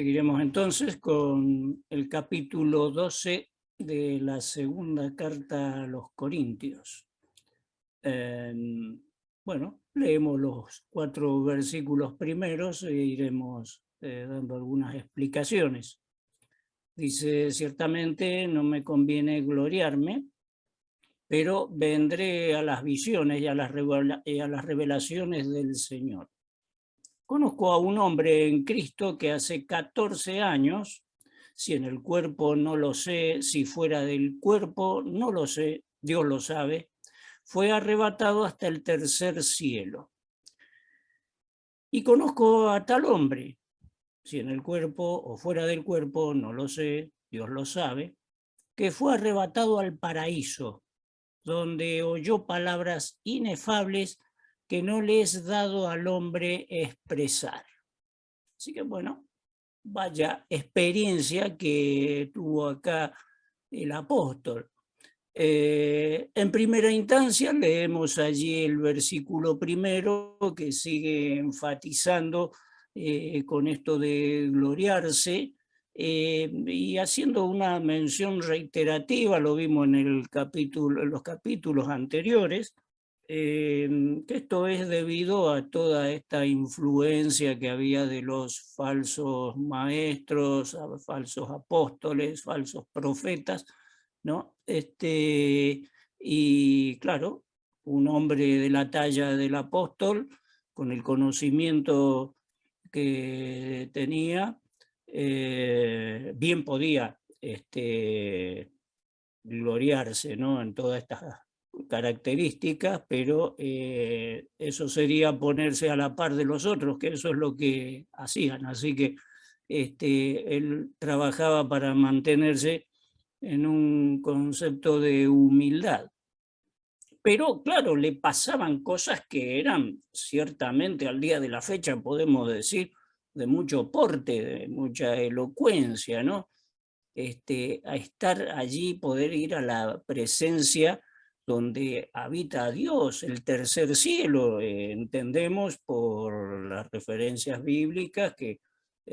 Seguiremos entonces con el capítulo 12 de la segunda carta a los Corintios. Bueno, leemos los 4 versículos primeros e iremos dando algunas explicaciones. Dice: ciertamente no me conviene gloriarme, pero vendré a las visiones y a las revelaciones del Señor. Conozco a un hombre en Cristo que hace 14 años, si en el cuerpo no lo sé, si fuera del cuerpo no lo sé, Dios lo sabe, fue arrebatado hasta el tercer cielo. Y conozco a tal hombre, si en el cuerpo o fuera del cuerpo no lo sé, Dios lo sabe, que fue arrebatado al paraíso, donde oyó palabras inefables que no le es dado al hombre expresar. Así que bueno, vaya experiencia que tuvo acá el apóstol. En primera instancia leemos allí el versículo primero que sigue enfatizando con esto de gloriarse y haciendo una mención reiterativa, lo vimos en los capítulos anteriores, que esto es debido a toda esta influencia que había de los falsos maestros, falsos apóstoles, falsos profetas, ¿no? Y claro, un hombre de la talla del apóstol, con el conocimiento que tenía, bien podía gloriarse, ¿no?, en todas estas características, pero eso sería ponerse a la par de los otros, que eso es lo que hacían. Así que él trabajaba para mantenerse en un concepto de humildad. Pero claro, le pasaban cosas que eran ciertamente al día de la fecha, podemos decir, de mucho porte, de mucha elocuencia, ¿no? A estar allí, poder ir a la presencia donde habita Dios, el tercer cielo. Entendemos por las referencias bíblicas que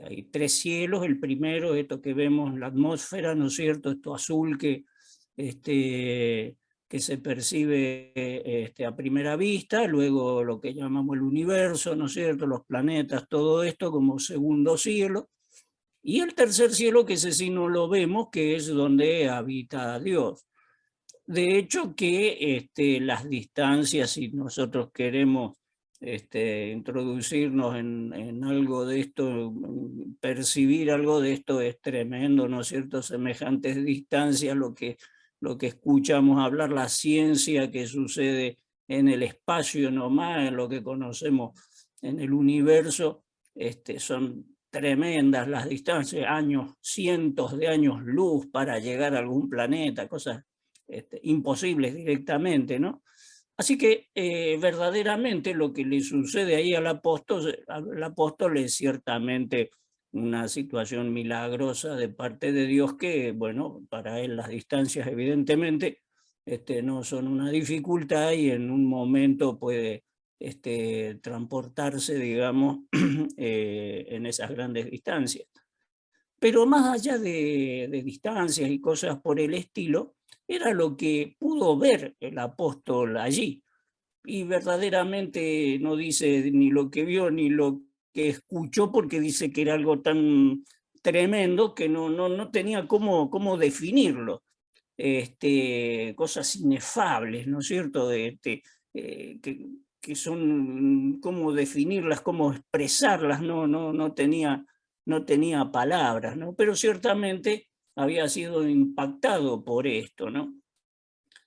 hay 3 cielos. El primero, esto que vemos en la atmósfera, ¿no es cierto?, esto azul que se percibe a primera vista, luego lo que llamamos el universo, ¿no es cierto?, los planetas, todo esto como segundo cielo. Y el tercer cielo, que ese sí no lo vemos, que es donde habita Dios. De hecho, que las distancias, si nosotros queremos introducirnos en algo de esto, percibir algo de esto, es tremendo, ¿no es cierto? Semejantes distancias, lo que escuchamos hablar, la ciencia que sucede en el espacio nomás, en lo que conocemos en el universo, son tremendas las distancias, años, cientos de años luz para llegar a algún planeta, cosas imposibles directamente, ¿no? Así que verdaderamente lo que le sucede ahí al apóstol es ciertamente una situación milagrosa de parte de Dios que, bueno, para él las distancias evidentemente no son una dificultad y en un momento puede transportarse, digamos, en esas grandes distancias. Pero más allá de distancias y cosas por el estilo, era lo que pudo ver el apóstol allí. Y verdaderamente no dice ni lo que vio ni lo que escuchó, porque dice que era algo tan tremendo que no tenía cómo definirlo. Cosas inefables, ¿no es cierto? Que son, cómo definirlas, cómo expresarlas, no tenía palabras, ¿no? Pero ciertamente había sido impactado por esto, ¿no?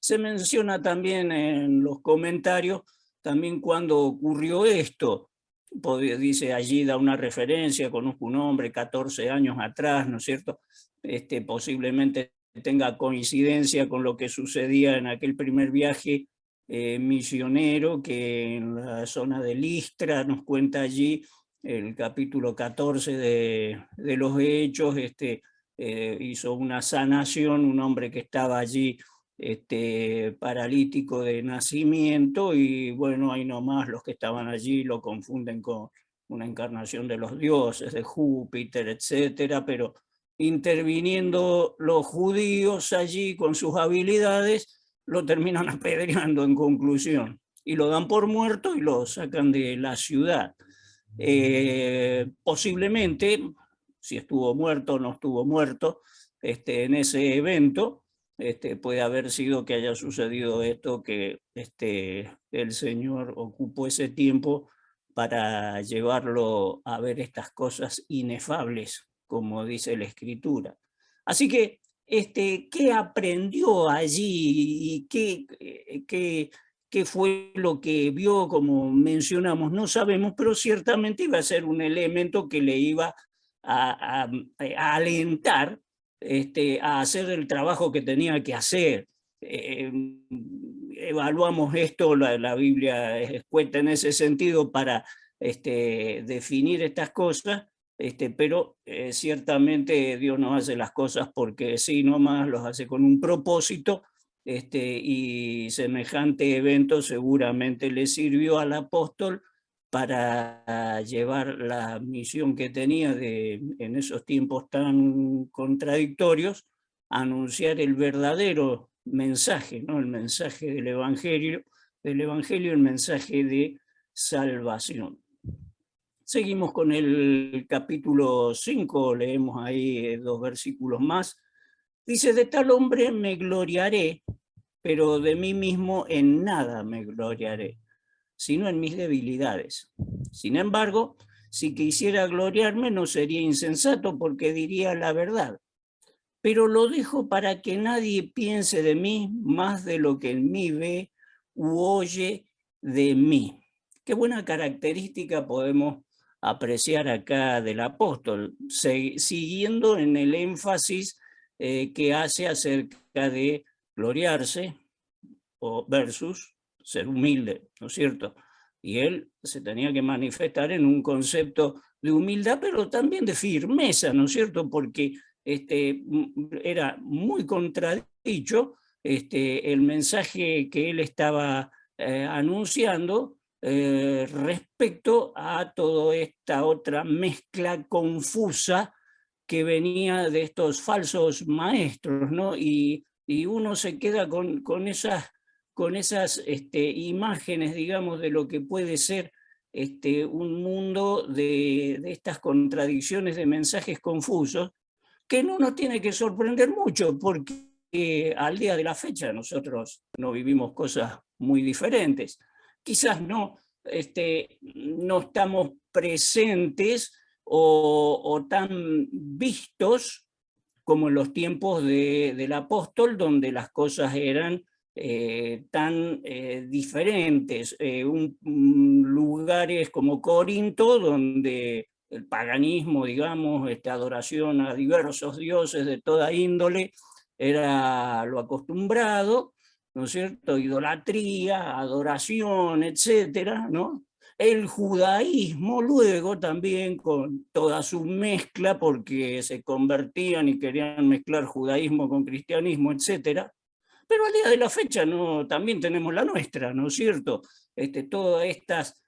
Se menciona también en los comentarios, también cuando ocurrió esto. Dice allí, da una referencia, conozco un hombre 14 años atrás, ¿no es cierto? Posiblemente tenga coincidencia con lo que sucedía en aquel primer viaje misionero, que en la zona de Listra nos cuenta allí el capítulo 14 de los Hechos. Hizo una sanación, un hombre que estaba allí paralítico de nacimiento, y bueno, ahí nomás los que estaban allí lo confunden con una encarnación de los dioses, de Júpiter, etcétera, pero interviniendo los judíos allí con sus habilidades, lo terminan apedreando en conclusión, y lo dan por muerto y lo sacan de la ciudad. Posiblemente, si estuvo muerto o no estuvo muerto, en ese evento, puede haber sido que haya sucedido esto, que el Señor ocupó ese tiempo para llevarlo a ver estas cosas inefables, como dice la Escritura. Así que, ¿qué aprendió allí y qué fue lo que vio? Como mencionamos, no sabemos, pero ciertamente iba a ser un elemento que le iba a alentar a hacer el trabajo que tenía que hacer. Evaluamos esto, la Biblia es escueta en ese sentido para definir estas cosas, pero ciertamente Dios no hace las cosas porque sí nomás, los hace con un propósito, y semejante evento seguramente le sirvió al apóstol para llevar la misión que tenía en esos tiempos tan contradictorios, anunciar el verdadero mensaje, ¿no? El mensaje del Evangelio, el mensaje de salvación. Seguimos con el capítulo 5, leemos ahí 2 versículos más. Dice: de tal hombre me gloriaré, pero de mí mismo en nada me gloriaré, sino en mis debilidades. Sin embargo, si quisiera gloriarme, no sería insensato, porque diría la verdad. Pero lo dejo para que nadie piense de mí más de lo que en mí ve u oye de mí. Qué buena característica podemos apreciar acá del apóstol, siguiendo en el énfasis que hace acerca de gloriarse o versus ser humilde, ¿no es cierto? Y él se tenía que manifestar en un concepto de humildad, pero también de firmeza, ¿no es cierto? Porque era muy contradicho el mensaje que él estaba anunciando respecto a toda esta otra mezcla confusa que venía de estos falsos maestros, ¿no? Y uno se queda con esas imágenes, digamos, de lo que puede ser un mundo de estas contradicciones de mensajes confusos, que no nos tiene que sorprender mucho, porque al día de la fecha nosotros no vivimos cosas muy diferentes. Quizás no estamos presentes o tan vistos como en los tiempos del apóstol, donde las cosas eran tan diferentes. Lugares como Corinto, donde el paganismo, digamos, adoración a diversos dioses de toda índole, era lo acostumbrado, ¿no es cierto? Idolatría, adoración, etcétera, ¿no? El judaísmo luego también, con toda su mezcla, porque se convertían y querían mezclar judaísmo con cristianismo, etcétera. Pero al día de la fecha también tenemos la nuestra, ¿no es cierto? Todas estas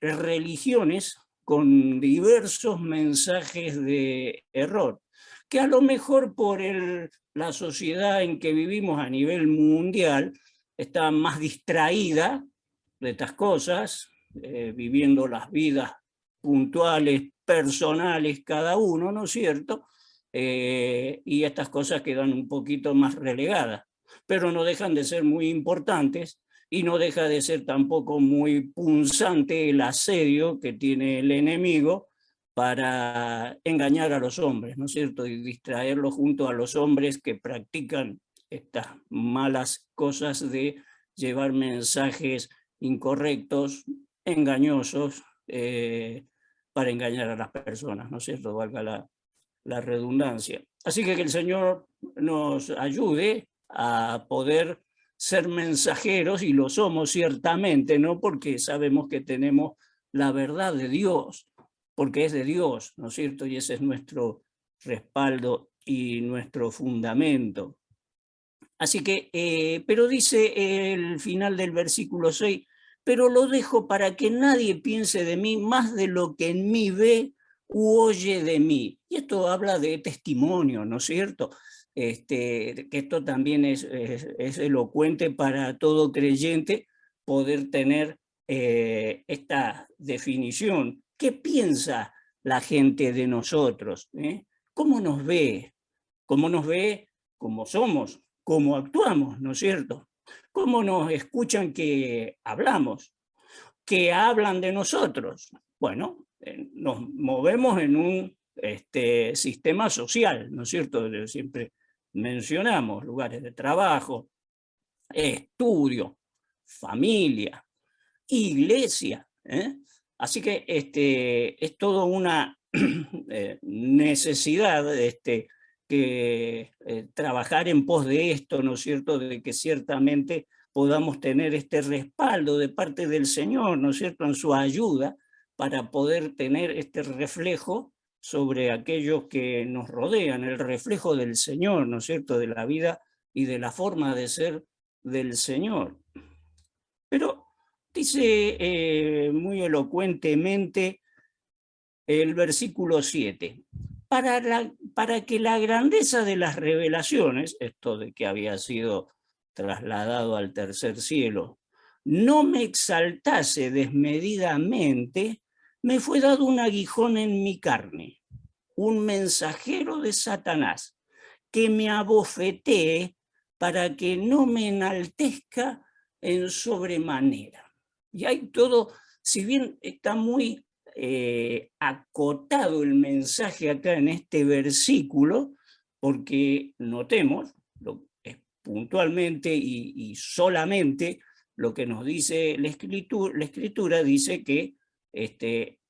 religiones con diversos mensajes de error, que a lo mejor por la sociedad en que vivimos a nivel mundial está más distraída de estas cosas, viviendo las vidas puntuales, personales, cada uno, ¿no es cierto? Y estas cosas quedan un poquito más relegadas, pero no dejan de ser muy importantes, y no deja de ser tampoco muy punzante el asedio que tiene el enemigo para engañar a los hombres, ¿no es cierto? Y distraerlos junto a los hombres que practican estas malas cosas de llevar mensajes incorrectos, engañosos, para engañar a las personas, ¿no es cierto? Valga la redundancia. Así que el Señor nos ayude a poder ser mensajeros, y lo somos ciertamente, ¿no? Porque sabemos que tenemos la verdad de Dios, porque es de Dios, ¿no es cierto? Y ese es nuestro respaldo y nuestro fundamento. Así que, pero dice el final del versículo 6, pero lo dejo para que nadie piense de mí más de lo que en mí ve u oye de mí. Y esto habla de testimonio, ¿no es cierto? Que esto también es elocuente para todo creyente poder tener esta definición. ¿Qué piensa la gente de nosotros? ¿Cómo nos ve? ¿Cómo nos ve? ¿Cómo somos? ¿Cómo actuamos? ¿No es cierto? ¿Cómo nos escuchan que hablamos? ¿Qué hablan de nosotros? Bueno, nos movemos en un sistema social, ¿no es cierto? Siempre mencionamos lugares de trabajo, estudio, familia, iglesia. Así que es toda una necesidad que trabajar en pos de esto, ¿no es cierto?, de que ciertamente podamos tener este respaldo de parte del Señor, ¿no es cierto?, en su ayuda para poder tener este reflejo sobre aquellos que nos rodean, el reflejo del Señor, ¿no es cierto?, de la vida y de la forma de ser del Señor. Pero dice muy elocuentemente el versículo 7, para que la grandeza de las revelaciones, esto de que había sido trasladado al tercer cielo, no me exaltase desmedidamente, me fue dado un aguijón en mi carne, un mensajero de Satanás, que me abofetee para que no me enaltezca en sobremanera. Y hay todo, si bien está muy acotado el mensaje acá en este versículo, porque notemos puntualmente y solamente lo que nos dice la escritura dice que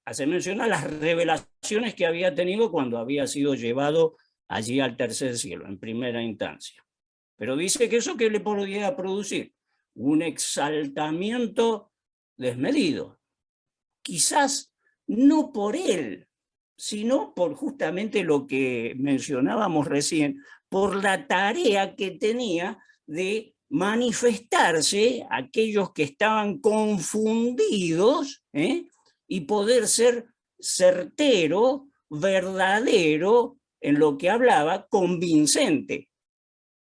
hace mención a las revelaciones que había tenido cuando había sido llevado allí al tercer cielo, en primera instancia. Pero dice que eso que le podía producir un exaltamiento desmedido, quizás no por él, sino por justamente lo que mencionábamos recién, por la tarea que tenía de manifestarse a aquellos que estaban confundidos y poder ser certero, verdadero en lo que hablaba, convincente,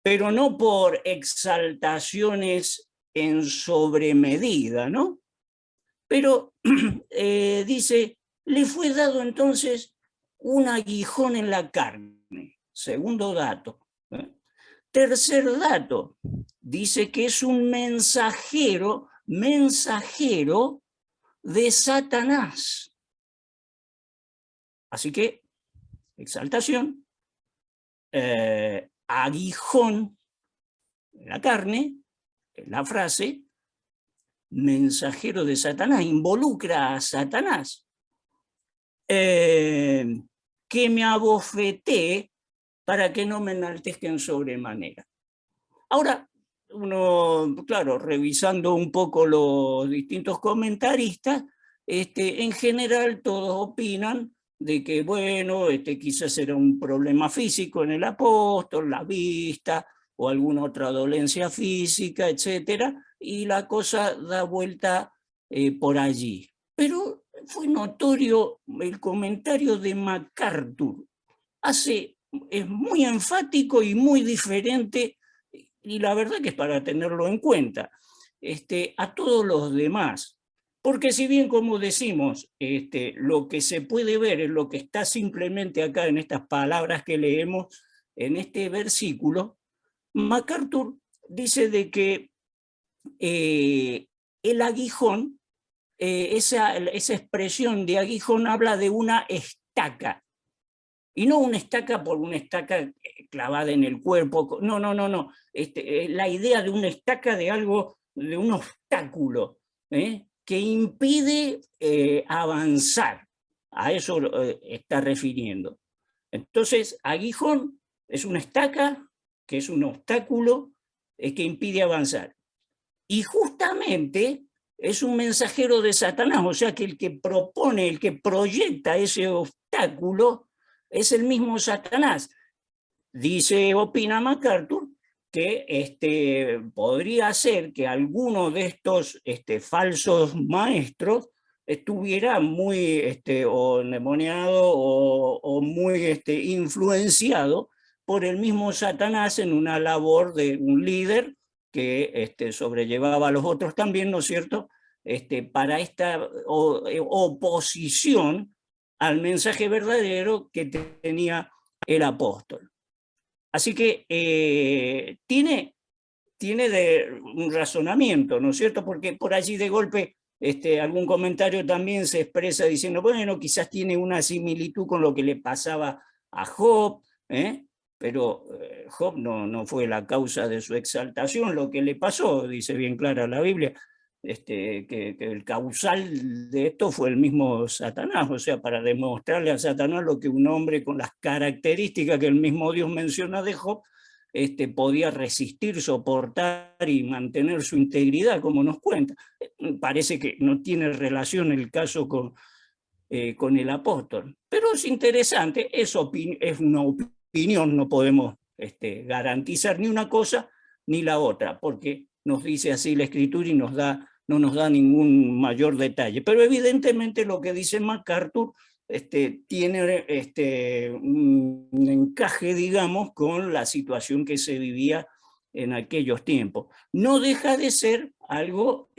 pero no por exaltaciones en sobremedida, ¿no? Pero dice, le fue dado entonces un aguijón en la carne. Segundo dato. Tercer dato, dice que es un mensajero de Satanás. Así que, exaltación, aguijón en la carne, en la frase, mensajero de Satanás, involucra a Satanás, que me abofetee para que no me enaltezca en sobremanera. Ahora, uno, claro, revisando un poco los distintos comentaristas, en general todos opinan de que, bueno, quizás era un problema físico en el apóstol, la vista, o alguna otra dolencia física, etcétera, y la cosa da vuelta por allí. Pero fue notorio el comentario de MacArthur. Es muy enfático y muy diferente, y la verdad que es para tenerlo en cuenta, a todos los demás. Porque si bien, como decimos, lo que se puede ver es lo que está simplemente acá en estas palabras que leemos en este versículo, MacArthur dice de que el aguijón, esa expresión de aguijón habla de una estaca, y no una estaca por una estaca clavada en el cuerpo, no, la idea de una estaca de algo, de un obstáculo, que impide avanzar, a eso está refiriendo. Entonces, aguijón es una estaca, que es un obstáculo que impide avanzar. Y justamente es un mensajero de Satanás, o sea que el que propone, el que proyecta ese obstáculo es el mismo Satanás. Dice, opina MacArthur, que podría ser que alguno de estos falsos maestros estuviera muy o endemoniado o muy influenciado por el mismo Satanás en una labor de un líder que sobrellevaba a los otros también, ¿no es cierto?, para esta oposición al mensaje verdadero que tenía el apóstol. Así que tiene un razonamiento, ¿no es cierto? Porque por allí de golpe algún comentario también se expresa diciendo, bueno, quizás tiene una similitud con lo que le pasaba a Job, pero Job no fue la causa de su exaltación, lo que le pasó, dice bien clara la Biblia, que el causal de esto fue el mismo Satanás, o sea, para demostrarle a Satanás lo que un hombre con las características que el mismo Dios menciona de Job, podía resistir, soportar y mantener su integridad, como nos cuenta. Parece que no tiene relación el caso con el apóstol, pero es interesante, es una opinión, no podemos garantizar ni una cosa ni la otra, porque nos dice así la Escritura y no nos da ningún mayor detalle. Pero evidentemente lo que dice MacArthur tiene un encaje, digamos, con la situación que se vivía en aquellos tiempos. No deja de ser algo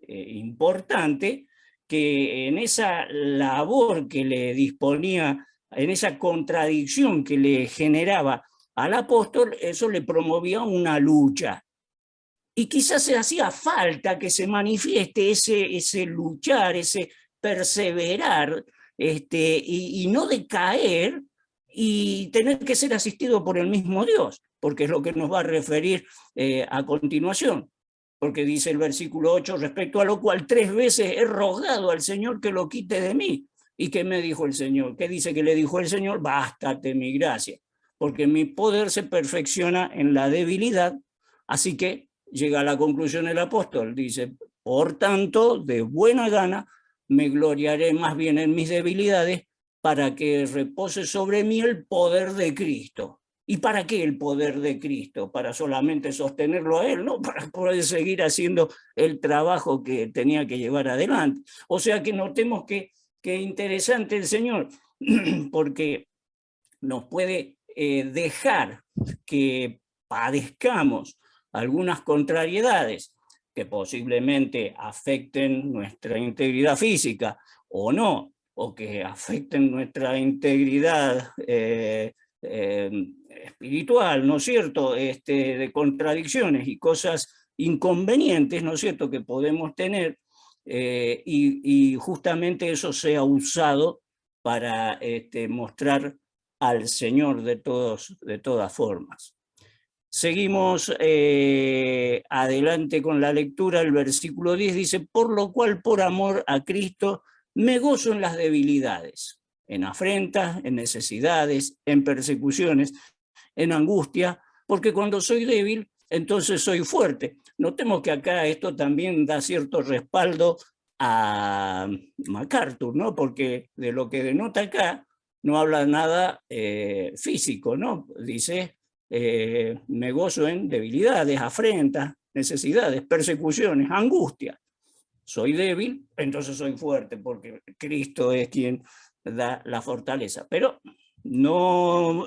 importante que en esa labor que le disponía, en esa contradicción que le generaba al apóstol, eso le promovía una lucha. Y quizás se hacía falta que se manifieste ese luchar, ese perseverar, y no decaer y tener que ser asistido por el mismo Dios, porque es lo que nos va a referir a continuación. Porque dice el versículo 8, respecto a lo cual 3 veces he rogado al Señor que lo quite de mí. ¿Y qué me dijo el Señor? ¿Qué dice que le dijo el Señor? Bástate mi gracia, porque mi poder se perfecciona en la debilidad. Así que llega a la conclusión el apóstol, dice, por tanto, de buena gana, me gloriaré más bien en mis debilidades para que repose sobre mí el poder de Cristo. ¿Y para qué el poder de Cristo? ¿Para solamente sostenerlo a Él? No, para poder seguir haciendo el trabajo que tenía que llevar adelante. O sea que notemos que interesante el Señor, porque nos puede dejar que padezcamos algunas contrariedades que posiblemente afecten nuestra integridad física o no, o que afecten nuestra integridad espiritual, ¿no es cierto?, de contradicciones y cosas inconvenientes, ¿no es cierto?, que podemos tener, y justamente eso sea usado para mostrar al Señor de todas formas. Seguimos adelante con la lectura. El versículo 10 dice, por lo cual, por amor a Cristo, me gozo en las debilidades, en afrentas, en necesidades, en persecuciones, en angustia, porque cuando soy débil, entonces soy fuerte. Notemos que acá esto también da cierto respaldo a MacArthur, ¿no? Porque de lo que denota acá no habla nada físico, ¿no? Dice, me gozo en debilidades, afrentas, necesidades, persecuciones, angustia. Soy débil, entonces soy fuerte, porque Cristo es quien da la fortaleza. Pero no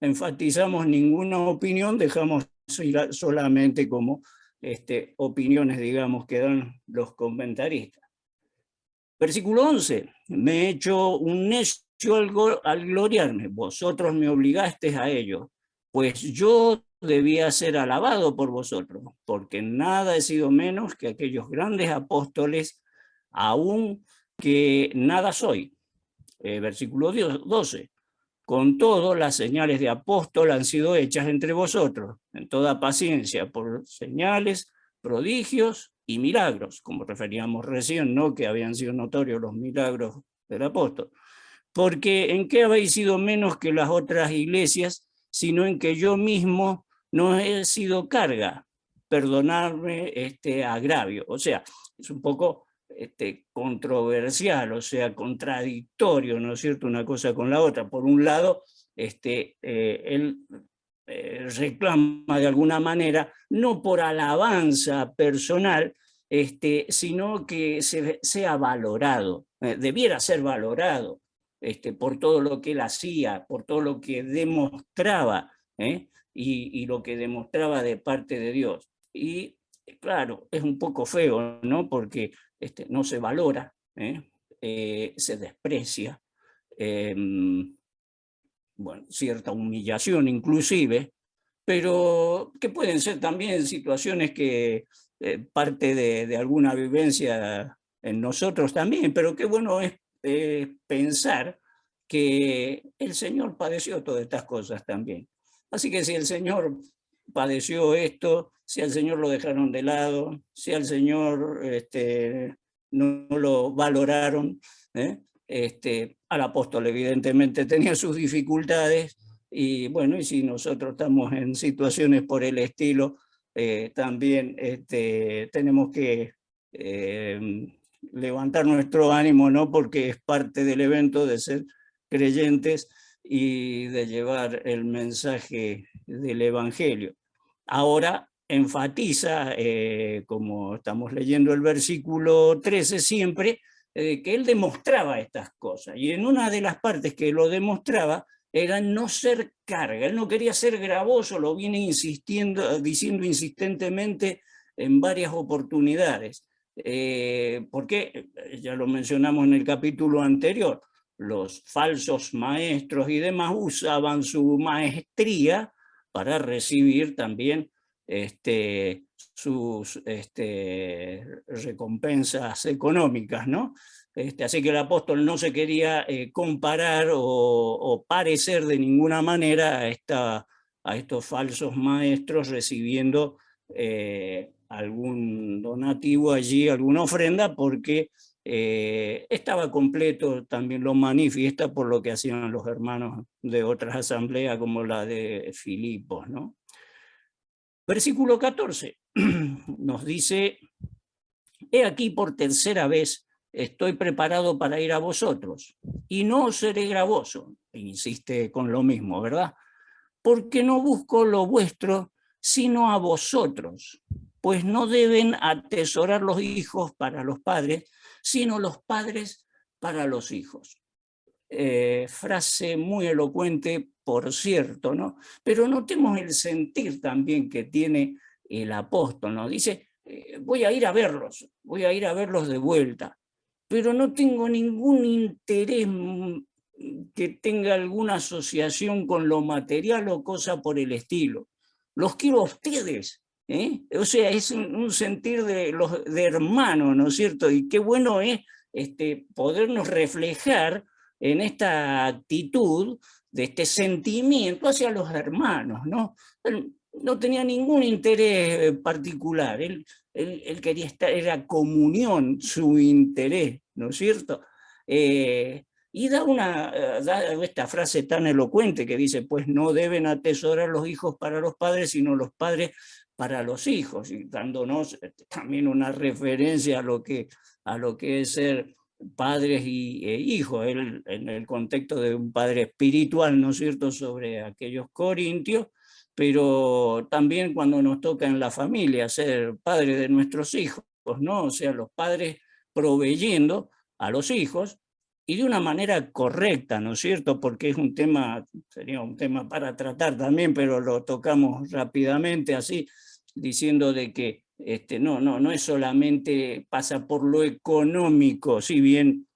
enfatizamos ninguna opinión, dejamos ir solamente como opiniones, digamos, que dan los comentaristas. Versículo 11, me he hecho un necio al gloriarme, vosotros me obligasteis a ello, pues yo debía ser alabado por vosotros, porque nada he sido menos que aquellos grandes apóstoles, aún que nada soy. Versículo 12, con todo las señales de apóstol han sido hechas entre vosotros, en toda paciencia, por señales, prodigios y milagros, como referíamos recién, ¿no?, que habían sido notorios los milagros del apóstol. Porque ¿en qué habéis sido menos que las otras iglesias, sino en que yo mismo no he sido carga? Perdonarme este agravio. O sea, es un poco controversial, o sea, contradictorio, ¿no es cierto?, una cosa con la otra. Por un lado, él reclama de alguna manera, no por alabanza personal, sino que sea valorado, debiera ser valorado por todo lo que él hacía, por todo lo que demostraba, y lo que demostraba de parte de Dios. Y claro, es un poco feo, ¿no? Porque no se valora, se desprecia, bueno, cierta humillación inclusive, pero que pueden ser también situaciones que parte de alguna vivencia en nosotros también, pero qué bueno es pensar que el Señor padeció todas estas cosas también. Así que si el Señor padeció esto, si al Señor lo dejaron de lado, si al Señor no lo valoraron, ¿eh? Al apóstol evidentemente tenía sus dificultades, y bueno, y si nosotros estamos en situaciones por el estilo, también tenemos que levantar nuestro ánimo, ¿no? Porque es parte del evento de ser creyentes y de llevar el mensaje del Evangelio. Ahora enfatiza, como estamos leyendo el versículo 13 siempre, que él demostraba estas cosas. Y en una de las partes que lo demostraba era no ser carga. Él no quería ser gravoso, lo viene diciendo insistentemente en varias oportunidades. Porque, ya lo mencionamos en el capítulo anterior, los falsos maestros y demás usaban su maestría para recibir también sus recompensas económicas, ¿no? Así que el apóstol no se quería comparar o parecer de ninguna manera a estos falsos maestros recibiendo algún donativo allí, alguna ofrenda, porque estaba completo, también lo manifiesta por lo que hacían los hermanos de otras asambleas como la de Filipos, ¿no? Versículo 14 nos dice: he aquí por tercera vez estoy preparado para ir a vosotros, y no seré gravoso. Insiste con lo mismo, ¿verdad? Porque no busco lo vuestro, sino a vosotros, pues no deben atesorar los hijos para los padres, sino los padres para los hijos. Frase muy elocuente, por cierto, ¿no? Pero notemos el sentir también que tiene el apóstol, ¿no? Dice, voy a ir a verlos de vuelta, pero no tengo ningún interés que tenga alguna asociación con lo material o cosa por el estilo. Los quiero a ustedes, ¿eh? O sea, es un sentir de hermano, ¿no es cierto? Y qué bueno es podernos reflejar en esta actitud, de este sentimiento hacia los hermanos, ¿no? Él no tenía ningún interés particular, él quería estar, era comunión su interés, ¿no es cierto? Y da esta frase tan elocuente que dice, pues no deben atesorar los hijos para los padres, sino los padres para los hijos, y dándonos también una referencia a lo que es ser padres e hijos, él, en el contexto de un padre espiritual, ¿no es cierto?, sobre aquellos corintios, pero también cuando nos toca en la familia ser padres de nuestros hijos, ¿no? O sea, los padres proveyendo a los hijos y de una manera correcta, ¿no es cierto? Porque es un tema, sería un tema para tratar también, pero lo tocamos rápidamente así, diciendo de que no es solamente pasa por lo económico, si bien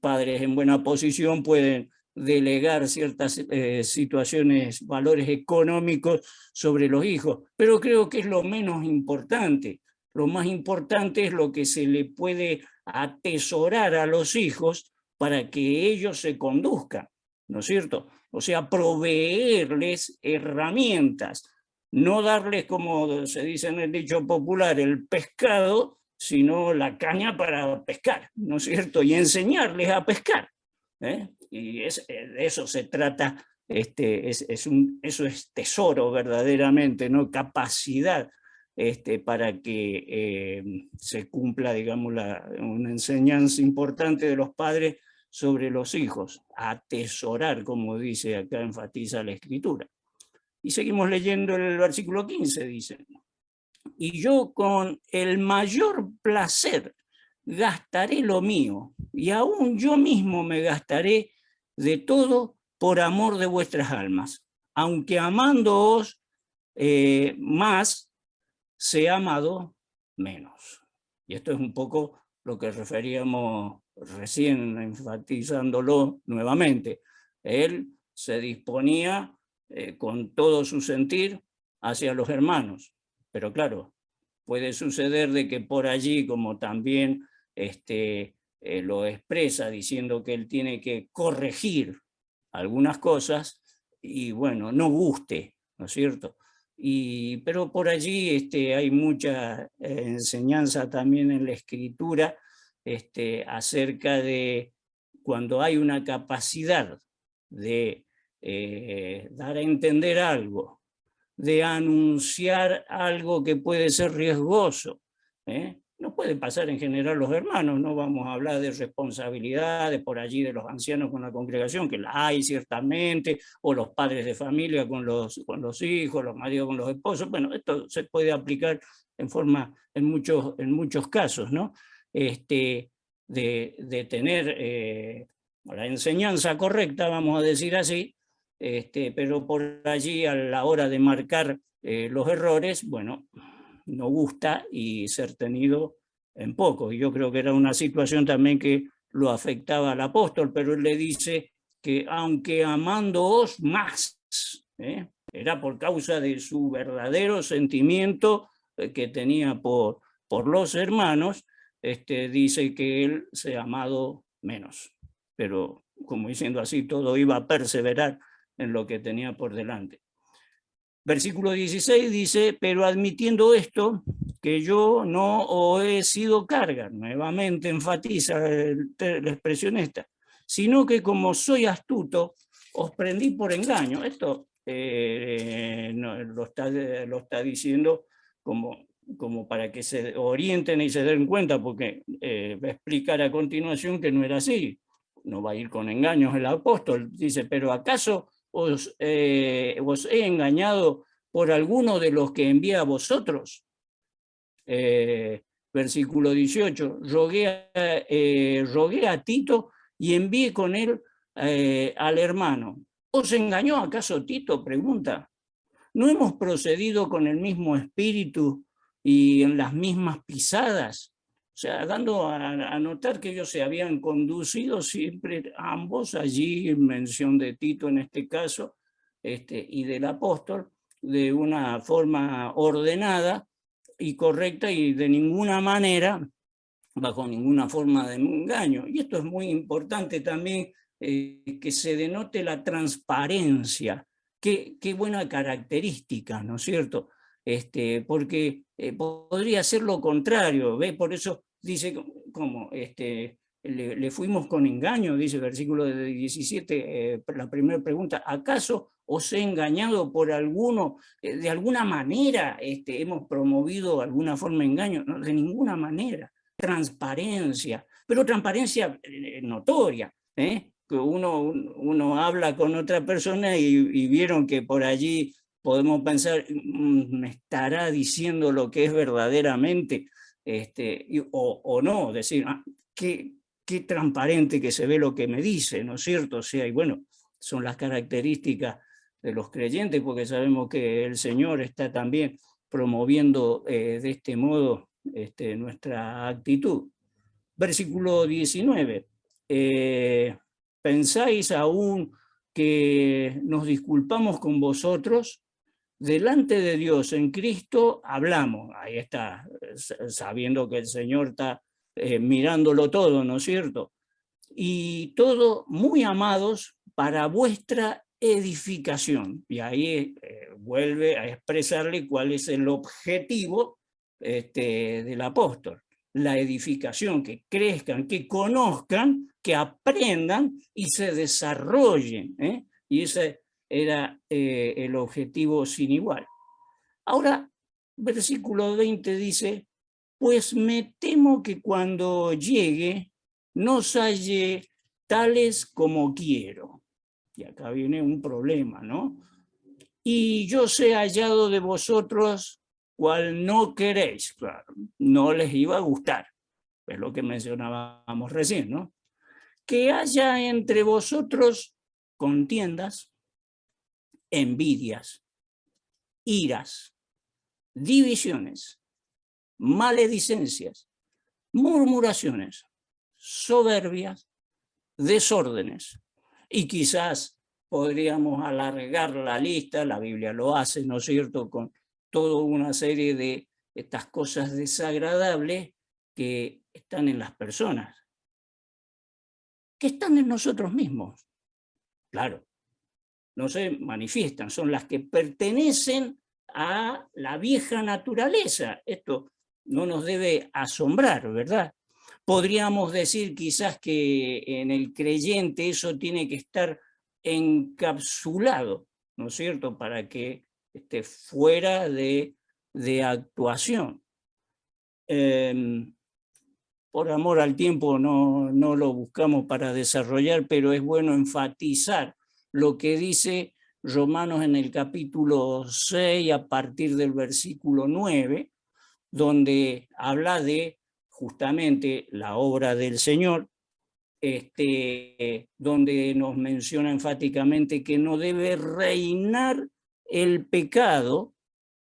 padres en buena posición pueden delegar ciertas situaciones, valores económicos sobre los hijos, pero creo que es lo menos importante. Lo más importante es lo que se le puede atesorar a los hijos para que ellos se conduzcan, ¿no es cierto? O sea, proveerles herramientas, no darles, como se dice en el dicho popular, el pescado, sino la caña para pescar, ¿no es cierto? Y enseñarles a pescar. Y de eso se trata, eso es tesoro verdaderamente, ¿no? Capacidad para que se cumpla, digamos, una enseñanza importante de los padres sobre los hijos, atesorar, como dice acá, enfatiza la Escritura. Y seguimos leyendo el versículo 15, dice, y yo con el mayor placer gastaré lo mío, y aún yo mismo me gastaré de todo por amor de vuestras almas, aunque amándoos más, se ha amado menos. Y esto es un poco lo que referíamos recién, enfatizándolo nuevamente. Él se disponía con todo su sentir hacia los hermanos, pero claro, puede suceder de que por allí, como también lo expresa diciendo que él tiene que corregir algunas cosas, y bueno, no guste, ¿no es cierto? Pero por allí hay mucha enseñanza también en la escritura acerca de cuando hay una capacidad de dar a entender algo, de anunciar algo que puede ser riesgoso. No puede pasar en general los hermanos, no vamos a hablar de responsabilidades por allí de los ancianos con la congregación, que la hay ciertamente, o los padres de familia con los hijos, los maridos con los esposos. Bueno, esto se puede aplicar en muchos casos, ¿no? De tener la enseñanza correcta, vamos a decir así, pero por allí a la hora de marcar los errores, bueno, no gusta y ser tenido en poco. Y yo creo que era una situación también que lo afectaba al apóstol, pero él le dice que aunque amándoos más, era por causa de su verdadero sentimiento que tenía por los hermanos, dice que él se ha amado menos. Pero como diciendo así, todo iba a perseverar en lo que tenía por delante. Versículo 16 dice, pero admitiendo esto, que yo no os he sido carga, nuevamente enfatiza la expresión esta, sino que como soy astuto, os prendí por engaño. Esto no, lo está diciendo como para que se orienten y se den cuenta, porque va a explicar a continuación que no era así. No va a ir con engaños el apóstol. Dice, pero ¿acaso os he engañado por alguno de los que envié a vosotros? Versículo 18, rogué a Tito y envié con él al hermano. ¿Os engañó acaso Tito? Pregunta. ¿No hemos procedido con el mismo espíritu y en las mismas pisadas? O sea, dando a notar que ellos se habían conducido siempre ambos, allí mención de Tito en este caso, y del apóstol, de una forma ordenada y correcta y de ninguna manera, bajo ninguna forma de engaño. Y esto es muy importante también, que se denote la transparencia. Qué buena característica, ¿no es cierto? Porque podría ser lo contrario, ¿ve? Por eso dice como le fuimos con engaño, dice el versículo 17, la primera pregunta, ¿acaso os he engañado por alguno, de alguna manera hemos promovido alguna forma de engaño? No, de ninguna manera. Transparencia, pero transparencia notoria, que uno habla con otra persona y vieron que por allí podemos pensar, me estará diciendo lo que es verdaderamente, o no, decir, qué transparente que se ve lo que me dice, ¿no es cierto? O sea, y bueno, son las características de los creyentes, porque sabemos que el Señor está también promoviendo de este modo nuestra actitud. Versículo 19. ¿Pensáis aún que nos disculpamos con vosotros? Delante de Dios en Cristo hablamos. Ahí está, sabiendo que el Señor está mirándolo todo, ¿no es cierto? Y todo muy amados para vuestra edificación. Y ahí vuelve a expresarle cuál es el objetivo del apóstol. La edificación, que crezcan, que conozcan, que aprendan y se desarrollen. Y ese era el objetivo sin igual. Ahora, versículo 20 dice, pues me temo que cuando llegue no os halle tales como quiero. Y acá viene un problema, ¿no? y yo sé hallado de vosotros cual no queréis. Claro, no les iba a gustar, es lo que mencionábamos recién, ¿no? Que haya entre vosotros contiendas, envidias, iras, divisiones, maledicencias, murmuraciones, soberbias, desórdenes. Y quizás podríamos alargar la lista, la Biblia lo hace, ¿no es cierto?, con toda una serie de estas cosas desagradables que están en las personas, que están en nosotros mismos. Claro, no se manifiestan, son las que pertenecen a la vieja naturaleza. Esto no nos debe asombrar, ¿verdad? Podríamos decir quizás que en el creyente eso tiene que estar encapsulado, ¿no es cierto?, para que esté fuera de actuación. Por amor al tiempo no lo buscamos para desarrollar, pero es bueno enfatizar lo que dice Romanos en el capítulo 6 a partir del versículo 9, donde habla de justamente la obra del Señor, donde nos menciona enfáticamente que no debe reinar el pecado,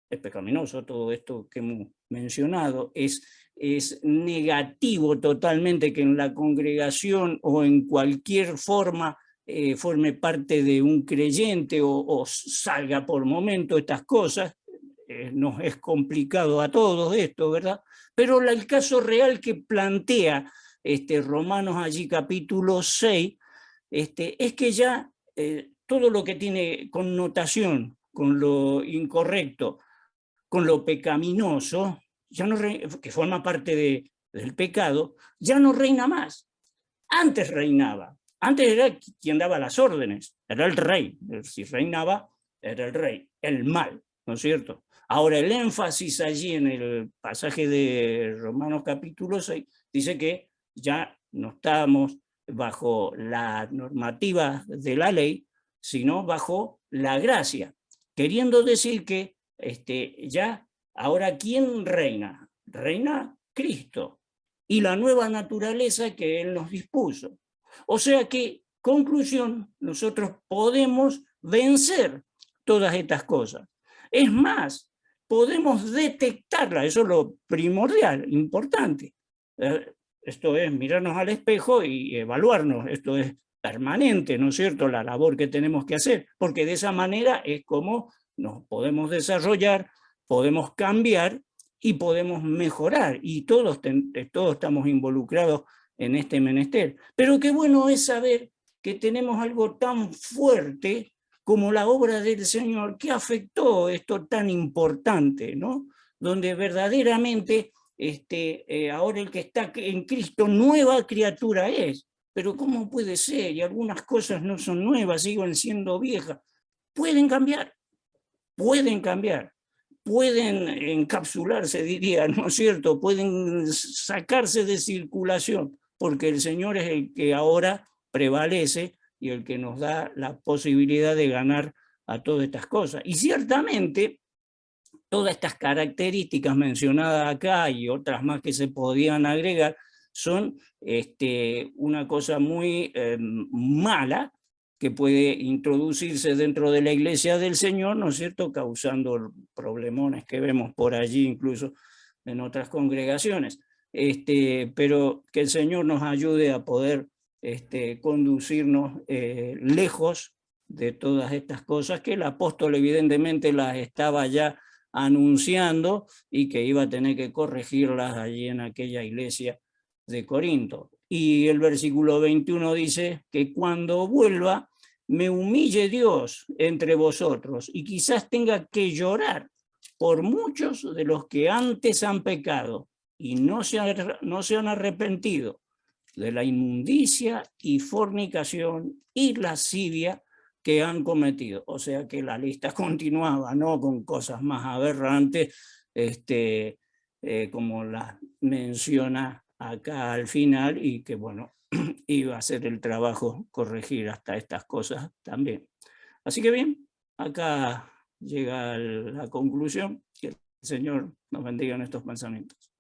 es pecaminoso todo esto que hemos mencionado, es negativo totalmente que en la congregación o en cualquier forma forme parte de un creyente o salga por momento estas cosas. Nos es complicado a todos esto, ¿verdad? Pero el caso real que plantea Romanos allí capítulo 6, es que ya todo lo que tiene connotación con lo incorrecto, con lo pecaminoso, ya no que forma parte del pecado, ya no reina más. Antes reinaba. Antes era quien daba las órdenes, era el rey. Si reinaba, era el rey, el mal, ¿no es cierto? Ahora, el énfasis allí en el pasaje de Romanos capítulo 6 dice que ya no estamos bajo la normativa de la ley, sino bajo la gracia, queriendo decir que ya ahora ¿quién reina? Reina Cristo y la nueva naturaleza que Él nos dispuso. O sea que, conclusión, nosotros podemos vencer todas estas cosas. Es más, podemos detectarla, eso es lo primordial, importante. Esto es mirarnos al espejo y evaluarnos, esto es permanente, ¿no es cierto?, la labor que tenemos que hacer, porque de esa manera es como nos podemos desarrollar, podemos cambiar y podemos mejorar, y todos estamos involucrados en este menester. Pero qué bueno es saber que tenemos algo tan fuerte como la obra del Señor que afectó esto tan importante, ¿no? Donde verdaderamente ahora el que está en Cristo, nueva criatura es. Pero ¿cómo puede ser? Y algunas cosas no son nuevas, siguen siendo viejas. Pueden cambiar, pueden encapsularse, diría, ¿no es cierto? Pueden sacarse de circulación, porque el Señor es el que ahora prevalece y el que nos da la posibilidad de ganar a todas estas cosas. Y ciertamente, todas estas características mencionadas acá y otras más que se podían agregar son una cosa muy mala que puede introducirse dentro de la Iglesia del Señor, ¿no es cierto?, causando problemones que vemos por allí incluso en otras congregaciones. Pero que el Señor nos ayude a poder conducirnos lejos de todas estas cosas que el apóstol evidentemente las estaba ya anunciando y que iba a tener que corregirlas allí en aquella iglesia de Corinto. Y el versículo 21 dice que cuando vuelva me humille Dios entre vosotros y quizás tenga que llorar por muchos de los que antes han pecado y no se han arrepentido de la inmundicia y fornicación y lascivia que han cometido. O sea que la lista continuaba, ¿no?, con cosas más aberrantes, como las menciona acá al final, y que bueno, iba a hacer el trabajo corregir hasta estas cosas también. Así que bien, acá llega a la conclusión. Que el Señor nos bendiga en estos pensamientos.